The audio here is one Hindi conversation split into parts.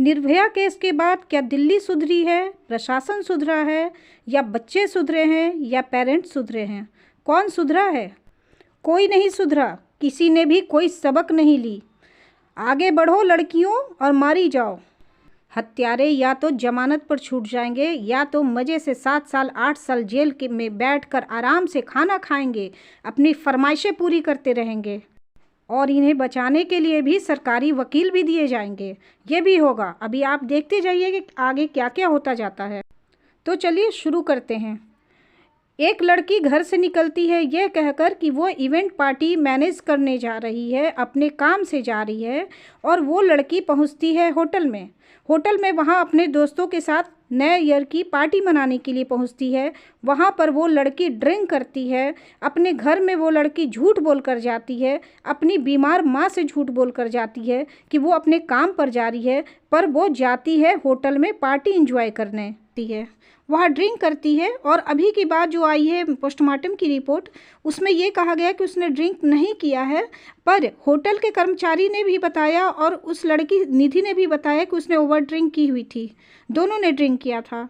निर्भया केस के बाद क्या दिल्ली सुधरी है, प्रशासन सुधरा है, या बच्चे सुधरे हैं, या पेरेंट्स सुधरे हैं? कौन सुधरा है? कोई नहीं सुधरा। किसी ने भी कोई सबक नहीं ली। आगे बढ़ो लड़कियों और मारी जाओ। हत्यारे या तो जमानत पर छूट जाएंगे या तो मज़े से 7 साल 8 साल जेल के में बैठकर आराम से खाना खाएंगे, अपनी फरमाइशें पूरी करते रहेंगे और इन्हें बचाने के लिए भी सरकारी वकील भी दिए जाएंगे। ये भी होगा। अभी आप देखते जाइए कि आगे क्या क्या होता जाता है। तो चलिए शुरू करते हैं। एक लड़की घर से निकलती है यह कहकर कि वो इवेंट पार्टी मैनेज करने जा रही है, अपने काम से जा रही है, और वो लड़की पहुंचती है होटल में। वहाँ अपने दोस्तों के साथ नए ईयर की पार्टी मनाने के लिए पहुंचती है। वहाँ पर वो लड़की ड्रिंक करती है। अपने घर में वो लड़की झूठ बोल कर जाती है, अपनी बीमार माँ से झूठ बोल कर जाती है कि वो अपने काम पर जा रही है, पर वो जाती है होटल में पार्टी एंजॉय करने है। वहाँ ड्रिंक करती है और अभी की बात जो आई है पोस्टमार्टम की रिपोर्ट, उसमें ये कहा गया कि उसने ड्रिंक नहीं किया है, पर होटल के कर्मचारी ने भी बताया और उस लड़की निधि ने भी बताया कि उसने ओवर ड्रिंक की हुई थी। दोनों ने ड्रिंक किया था।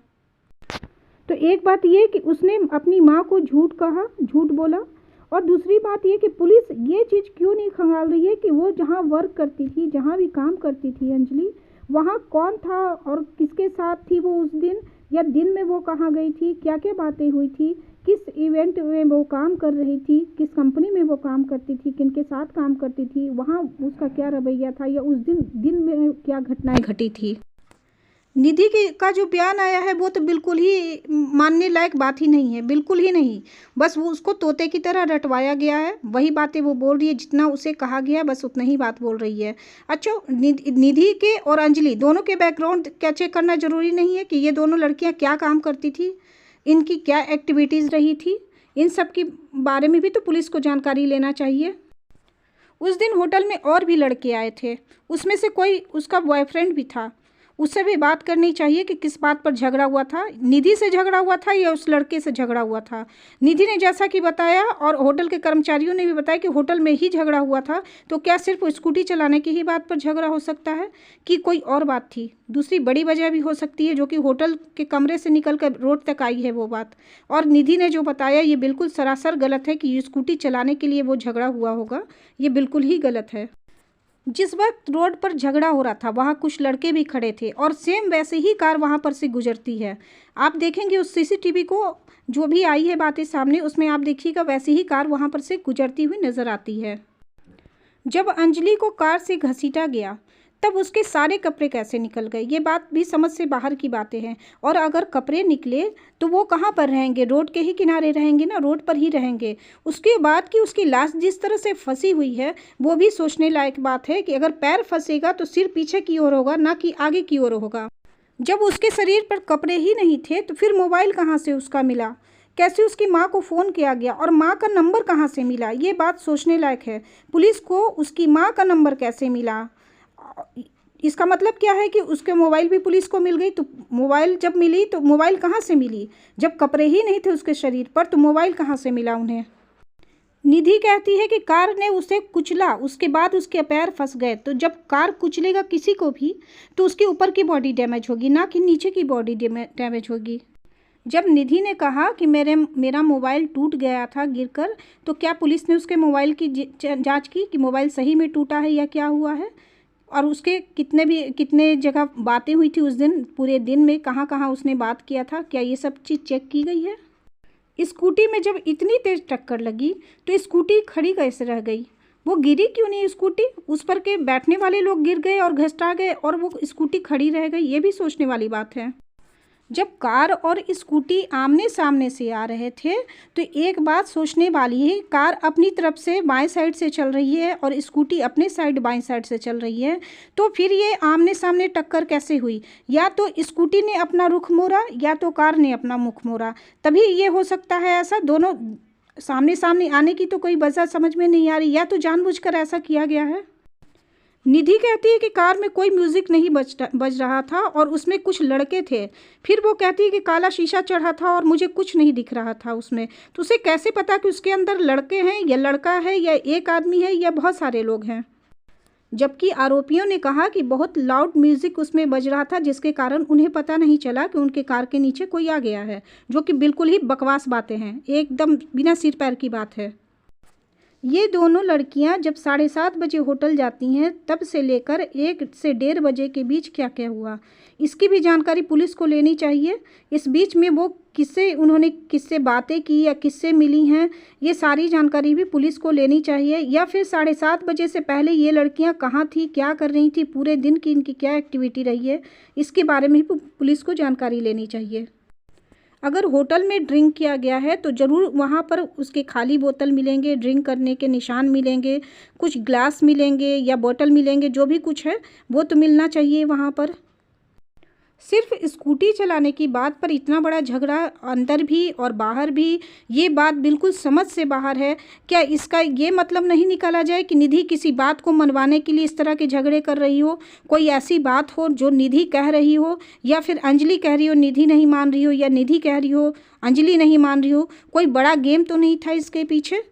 तो एक बात ये कि उसने अपनी माँ को झूठ कहा, झूठ बोला, और दूसरी बात ये कि पुलिस ये चीज़ क्यों नहीं खंगाल रही है कि वो जहाँ वर्क करती थी, जहाँ भी काम करती थी अंजलि, वहाँ कौन था और किसके साथ थी वो उस दिन, या दिन में वो कहाँ गई थी, क्या क्या बातें हुई थी, किस इवेंट में वो काम कर रही थी, किस कंपनी में वो काम करती थी, किनके साथ काम करती थी, वहाँ उसका क्या रवैया था, या उस दिन में क्या घटनाएं घटी थी। निधि का जो बयान आया है वो तो बिल्कुल ही मानने लायक बात ही नहीं है, बिल्कुल ही नहीं। बस वो उसको तोते की तरह रटवाया गया है। वही बातें वो बोल रही है, जितना उसे कहा गया बस उतना ही बात बोल रही है। अच्छा, निधि के और अंजलि दोनों के बैकग्राउंड क्या चेक करना ज़रूरी नहीं है कि ये दोनों लड़कियां क्या काम करती थी, इनकी क्या एक्टिविटीज़ रही थी? इन सब के बारे में भी तो पुलिस को जानकारी लेना चाहिए। उस दिन होटल में और भी लड़के आए थे, उसमें से कोई उसका बॉयफ्रेंड भी था। उससे भी बात करनी चाहिए कि किस बात पर झगड़ा हुआ था, निधि से झगड़ा हुआ था या उस लड़के से झगड़ा हुआ था। निधि ने जैसा कि बताया और होटल के कर्मचारियों ने भी बताया कि होटल में ही झगड़ा हुआ था, तो क्या सिर्फ स्कूटी चलाने की ही बात पर झगड़ा हो सकता है कि कोई और बात थी? दूसरी बड़ी वजह भी हो सकती है जो कि होटल के कमरे से निकल कर रोड तक आई है वो बात। और निधि ने जो बताया ये बिल्कुल सरासर गलत है कि स्कूटी चलाने के लिए वो झगड़ा हुआ होगा, ये बिल्कुल ही गलत है। जिस वक्त रोड पर झगड़ा हो रहा था वहाँ कुछ लड़के भी खड़े थे और सेम वैसे ही कार वहाँ पर से गुजरती है। आप देखेंगे उस सीसीटीवी को, जो भी आई है बातें सामने, उसमें आप देखिएगा वैसी ही कार वहाँ पर से गुजरती हुई नज़र आती है। जब अंजलि को कार से घसीटा गया तब उसके सारे कपड़े कैसे निकल गए, ये बात भी समझ से बाहर की बातें हैं। और अगर कपड़े निकले तो वो कहाँ पर रहेंगे? रोड के ही किनारे रहेंगे ना, रोड पर ही रहेंगे। उसके बाद कि उसकी लाश जिस तरह से फंसी हुई है वो भी सोचने लायक बात है कि अगर पैर फंसेगा तो सिर पीछे की ओर होगा, ना कि आगे की ओर होगा। जब उसके शरीर पर कपड़े ही नहीं थे तो फिर मोबाइल कहाँ से उसका मिला? कैसे उसकी माँ को फ़ोन किया गया और माँ का नंबर कहाँ से मिला? ये बात सोचने लायक है। पुलिस को उसकी माँ का नंबर कैसे मिला? इसका मतलब क्या है कि उसके मोबाइल भी पुलिस को मिल गई। तो मोबाइल जब मिली तो मोबाइल कहाँ से मिली? जब कपड़े ही नहीं थे उसके शरीर पर तो मोबाइल कहाँ से मिला उन्हें? निधि कहती है कि कार ने उसे कुचला, उसके बाद उसके पैर फंस गए। तो जब कार कुचलेगा किसी को भी तो उसके ऊपर की बॉडी डैमेज होगी, ना कि नीचे की बॉडी डैमेज होगी। जब निधि ने कहा कि मेरा मोबाइल टूट गया था गिरकर, तो क्या पुलिस ने उसके मोबाइल की जांच की कि मोबाइल सही में टूटा है या क्या हुआ है? और उसके कितने जगह बातें हुई थी उस दिन, पूरे दिन में कहाँ कहाँ उसने बात किया था, क्या ये सब चीज़ चेक की गई है? स्कूटी में जब इतनी तेज़ टक्कर लगी तो स्कूटी खड़ी कैसे रह गई? वो गिरी क्यों नहीं स्कूटी? उस पर के बैठने वाले लोग गिर गए और घसटा गए और वो स्कूटी खड़ी रह गई, ये भी सोचने वाली बात है। जब कार और स्कूटी आमने सामने से आ रहे थे तो एक बात सोचने वाली है, कार अपनी तरफ से बाएं साइड से चल रही है और स्कूटी अपने साइड बाएं साइड से चल रही है, तो फिर ये आमने सामने टक्कर कैसे हुई? या तो स्कूटी ने अपना रुख मोड़ा या तो कार ने अपना मुख मोड़ा, तभी ये हो सकता है ऐसा। दोनों सामने सामने आने की तो कोई वजह समझ में नहीं आ रही, या तो जानबूझकर ऐसा किया गया है। निधि कहती है कि कार में कोई म्यूज़िक नहीं बज रहा था और उसमें कुछ लड़के थे। फिर वो कहती है कि काला शीशा चढ़ा था और मुझे कुछ नहीं दिख रहा था उसमें। तो उसे कैसे पता कि उसके अंदर लड़के हैं या लड़का है या एक आदमी है या बहुत सारे लोग हैं? जबकि आरोपियों ने कहा कि बहुत लाउड म्यूजिक उसमें बज रहा था, जिसके कारण उन्हें पता नहीं चला कि उनके कार के नीचे कोई आ गया है, जो कि बिल्कुल ही बकवास बातें हैं, एकदम बिना सिर पैर की बात है। ये दोनों लड़कियां जब 7:30 बजे होटल जाती हैं, तब से लेकर 1 से 1:30 बजे के बीच क्या क्या हुआ, इसकी भी जानकारी पुलिस को लेनी चाहिए। इस बीच में वो उन्होंने किससे बातें की या किससे मिली हैं, ये सारी जानकारी भी पुलिस को लेनी चाहिए। या फिर 7:30 बजे से पहले ये लड़कियां कहाँ थी, क्या कर रही थी, पूरे दिन की इनकी क्या एक्टिविटी रही है, इसके बारे में भी पुलिस को जानकारी लेनी चाहिए। अगर होटल में ड्रिंक किया गया है तो ज़रूर वहाँ पर उसके खाली बोतल मिलेंगे, ड्रिंक करने के निशान मिलेंगे, कुछ ग्लास मिलेंगे या बोतल मिलेंगे, जो भी कुछ है वो तो मिलना चाहिए वहाँ पर। सिर्फ स्कूटी चलाने की बात पर इतना बड़ा झगड़ा अंदर भी और बाहर भी, ये बात बिल्कुल समझ से बाहर है। क्या इसका ये मतलब नहीं निकाला जाए कि निधि किसी बात को मनवाने के लिए इस तरह के झगड़े कर रही हो? कोई ऐसी बात हो जो निधि कह रही हो, या फिर अंजलि कह रही हो निधि नहीं मान रही हो, या निधि कह रही हो अंजलि नहीं मान रही हो? कोई बड़ा गेम तो नहीं था इसके पीछे?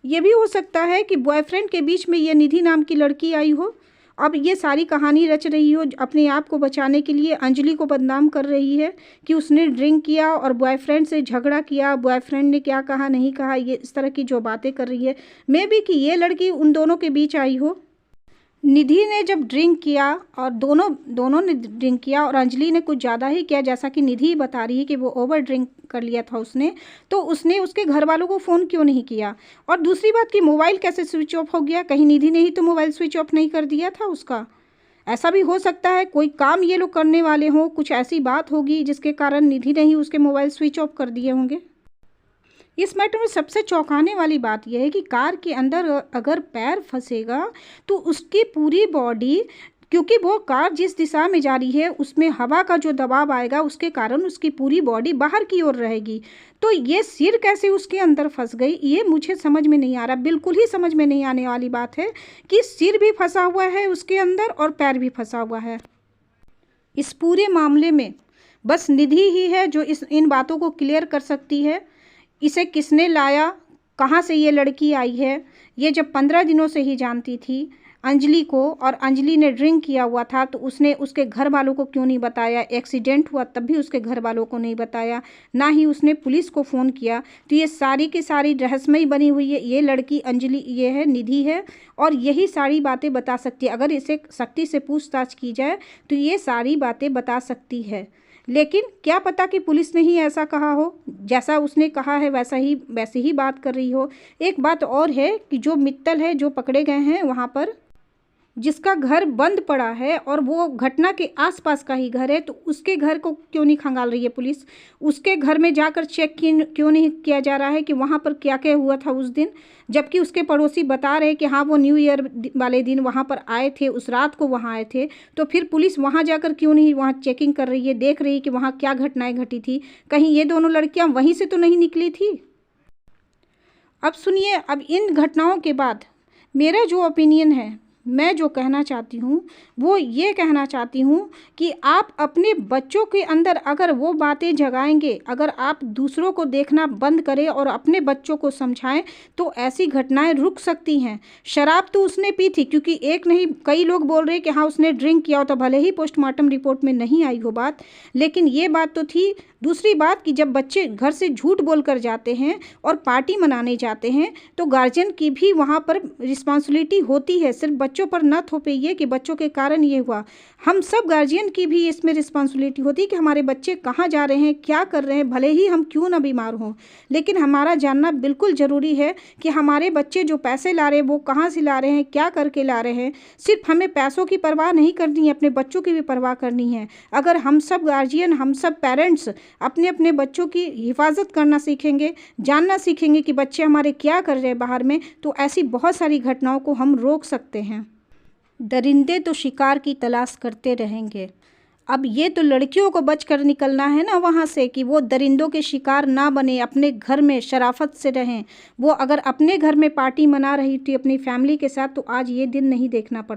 ये भी हो सकता है कि बॉयफ्रेंड के बीच में ये निधि नाम की लड़की आई हो, अब ये सारी कहानी रच रही हो, अपने आप को बचाने के लिए अंजलि को बदनाम कर रही है कि उसने ड्रिंक किया और बॉयफ्रेंड से झगड़ा किया, बॉयफ्रेंड ने क्या कहा नहीं कहा, ये इस तरह की जो बातें कर रही है। मे बी कि ये लड़की उन दोनों के बीच आई हो। निधि ने जब ड्रिंक किया और दोनों ने ड्रिंक किया और अंजलि ने कुछ ज़्यादा ही किया, जैसा कि निधि बता रही है कि वो ओवर ड्रिंक कर लिया था उसने, तो उसने उसके घर वालों को फ़ोन क्यों नहीं किया? और दूसरी बात कि मोबाइल कैसे स्विच ऑफ हो गया? कहीं निधि ने ही तो मोबाइल स्विच ऑफ नहीं कर दिया था उसका? ऐसा भी हो सकता है कोई काम ये लोग करने वाले हों, कुछ ऐसी बात होगी जिसके कारण निधि ने ही उसके मोबाइल स्विच ऑफ कर दिए होंगे। इस मैटर में सबसे चौंकाने वाली बात यह है कि कार के अंदर अगर पैर फंसेगा तो उसकी पूरी बॉडी, क्योंकि वो कार जिस दिशा में जा रही है उसमें हवा का जो दबाव आएगा उसके कारण उसकी पूरी बॉडी बाहर की ओर रहेगी, तो ये सिर कैसे उसके अंदर फंस गई, ये मुझे समझ में नहीं आ रहा। बिल्कुल ही समझ में नहीं आने वाली बात है कि सिर भी फंसा हुआ है उसके अंदर और पैर भी फंसा हुआ है। इस पूरे मामले में बस निधि ही है जो इन बातों को क्लियर कर सकती है। इसे किसने लाया, कहाँ से ये लड़की आई है, ये जब 15 दिनों से ही जानती थी अंजलि को, और अंजलि ने ड्रिंक किया हुआ था तो उसने उसके घर वालों को क्यों नहीं बताया? एक्सीडेंट हुआ तब भी उसके घर वालों को नहीं बताया, ना ही उसने पुलिस को फ़ोन किया। तो ये सारी की सारी रहस्यमयी बनी हुई है। ये लड़की अंजलि ये है, निधि है, और यही सारी बातें बता सकती है। अगर इसे सख्ती से पूछताछ की जाए तो ये सारी बातें बता सकती है, लेकिन क्या पता कि पुलिस ने ही ऐसा कहा हो, जैसा उसने कहा है वैसे ही बात कर रही हो। एक बात और है कि जो मित्तल है जो पकड़े गए हैं वहाँ पर, जिसका घर बंद पड़ा है और वो घटना के आसपास का ही घर है, तो उसके घर को क्यों नहीं खंगाल रही है पुलिस? उसके घर में जाकर चेक क्यों नहीं किया जा रहा है कि वहाँ पर क्या क्या हुआ था उस दिन? जबकि उसके पड़ोसी बता रहे कि हाँ वो न्यू ईयर वाले दिन वहाँ पर आए थे, उस रात को वहाँ आए थे, तो फिर पुलिस वहाँ जाकर क्यों नहीं वहाँ चेकिंग कर रही है, देख रही है कि वहाँ क्या घटनाएं घटी थी? कहीं ये दोनों लड़कियाँ वहीं से तो नहीं निकली थी? अब सुनिए, अब इन घटनाओं के बाद मेरा जो ओपिनियन है, मैं जो कहना चाहती हूँ वो ये कहना चाहती हूँ कि आप अपने बच्चों के अंदर अगर वो बातें जगाएंगे, अगर आप दूसरों को देखना बंद करें और अपने बच्चों को समझाएं, तो ऐसी घटनाएं रुक सकती हैं। शराब तो उसने पी थी, क्योंकि एक नहीं कई लोग बोल रहे हैं कि हाँ उसने ड्रिंक किया हो, तो भले ही पोस्टमार्टम रिपोर्ट में नहीं आई हो बात, लेकिन ये बात तो थी। दूसरी बात कि जब बच्चे घर से झूठ बोल कर जाते हैं और पार्टी मनाने जाते हैं, तो गार्जियन की भी वहाँ पर रिस्पॉन्सिबिलिटी होती है। सिर्फ बच्चों पर न थोपिए कि बच्चों के कारण ये हुआ, हम सब गार्जियन की भी इसमें रिस्पॉन्सिबिलिटी होती है कि हमारे बच्चे कहाँ जा रहे हैं, क्या कर रहे हैं, भले ही हम क्यों ना बीमार हों, लेकिन हमारा जानना बिल्कुल ज़रूरी है कि हमारे बच्चे जो पैसे ला रहे हैं वो कहाँ से ला रहे हैं, क्या करके ला रहे हैं। सिर्फ हमें पैसों की परवाह नहीं करनी है, अपने बच्चों की भी परवाह करनी है। अगर हम सब गार्जियन, हम सब पेरेंट्स अपने अपने बच्चों की हिफाजत करना सीखेंगे, जानना सीखेंगे कि बच्चे हमारे क्या कर रहे हैं बाहर में, तो ऐसी बहुत सारी घटनाओं को हम रोक सकते हैं। दरिंदे तो शिकार की तलाश करते रहेंगे। अब ये तो लड़कियों को बचकर निकलना है ना वहाँ से, कि वो दरिंदों के शिकार ना बने, अपने घर में शराफत से रहें। वो अगर अपने घर में पार्टी मना रही थी अपनी फैमिली के साथ, तो आज ये दिन नहीं देखना पड़ता।